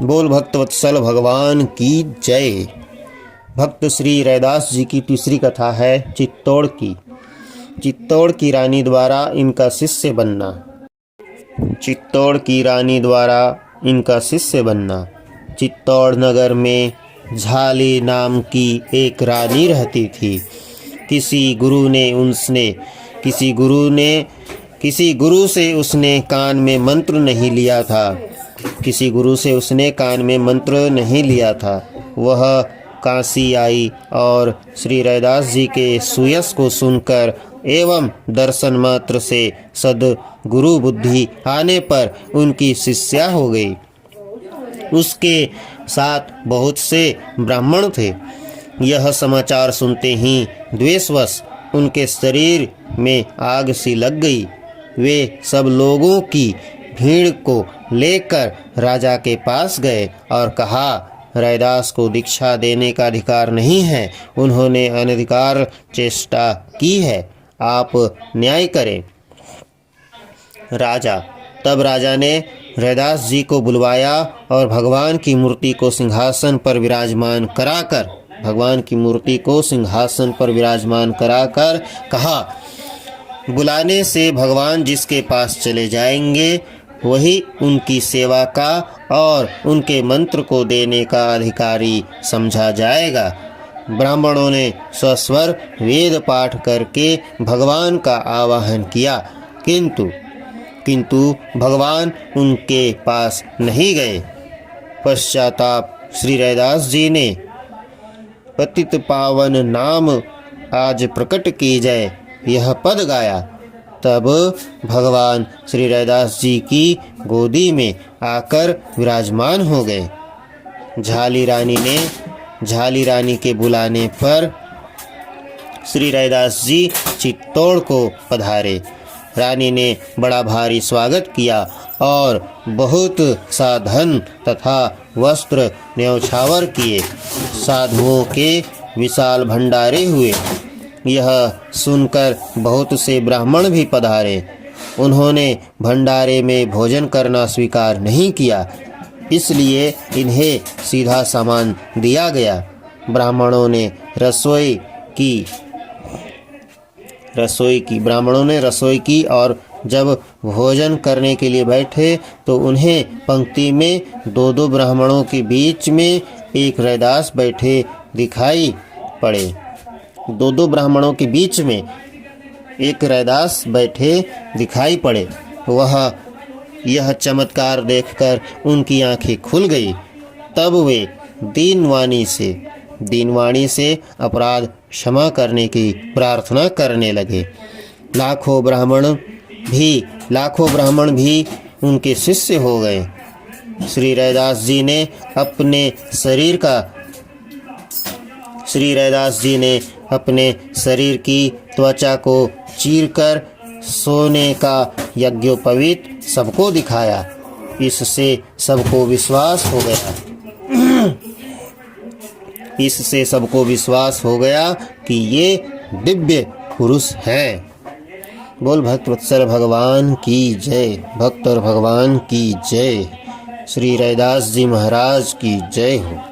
बोल भक्तवत्सल भगवान की जय। भक्त श्री रैदास जी की तीसरी कथा है चित्तौड़ की। चित्तौड़ की रानी द्वारा इनका शिष्य बनना। चित्तौड़ की रानी द्वारा इनका शिष्य बनना। चित्तौड़ नगर में झाली नाम की एक रानी रहती थी। किसी गुरु से उसने कान में मंत्र नहीं लिया था। वह काशी आई और श्री रैदास जी के सुयश को सुनकर एवं दर्शन मात्र से सद्गुरु बुद्धि आने पर उनकी शिष्या हो गई। उसके साथ बहुत से ब्राह्मण थे। यह समाचार सुनते ही द्वेषवश उनके शरीर में आग सी लग गई। वे सब लोगों की भीड़ को लेकर राजा के पास गए और कहा, रैदास को दीक्षा देने का अधिकार नहीं है। उन्होंने अनधिकार चेष्टा की है, आप न्याय करें। तब राजा ने रैदास जी को बुलवाया और भगवान की मूर्ति को सिंहासन पर विराजमान कराकर कहा, बुलाने से भगवान जिसके पास चले जाएंगे वही उनकी सेवा का और उनके मंत्र को देने का अधिकारी समझा जाएगा। ब्राह्मणों ने सस्वर वेद पाठ करके भगवान का आवाहन किया, किंतु भगवान उनके पास नहीं गए। पश्चाताप श्री रैदास जी ने पतित पावन नाम आज प्रकट की जय यह पद गाया। तब भगवान श्री रैदास जी की गोदी में आकर विराजमान हो गए। झाली रानी के बुलाने पर श्री रैदास जी चित्तौड़ को पधारे। रानी ने बड़ा भारी स्वागत किया और बहुत सा धन तथा वस्त्र न्यौछावर किए। साधुओं के विशाल भंडारे हुए। यह सुनकर बहुत से ब्राह्मण भी पधारे। उन्होंने भंडारे में भोजन करना स्वीकार नहीं किया, इसलिए इन्हें सीधा सामान दिया गया। ब्राह्मणों ने रसोई की और जब भोजन करने के लिए बैठे तो उन्हें पंक्ति में दो ब्राह्मणों के बीच में एक रैदास बैठे दिखाई पड़े। वह यह चमत्कार देखकर उनकी आंखें खुल गई। तब वे दीनवाणी से अपराध क्षमा करने की प्रार्थना करने लगे। लाखों ब्राह्मण भी उनके शिष्य हो गए। श्री रैदास जी ने अपने शरीर की त्वचा को चीरकर सोने का यज्ञोपवीत सबको दिखाया। इससे सबको विश्वास हो गया कि ये दिव्य पुरुष हैं। बोल भक्तवत्सल भगवान की जय। भक्त और भगवान की जय। श्री रैदास जी महाराज की जय हो।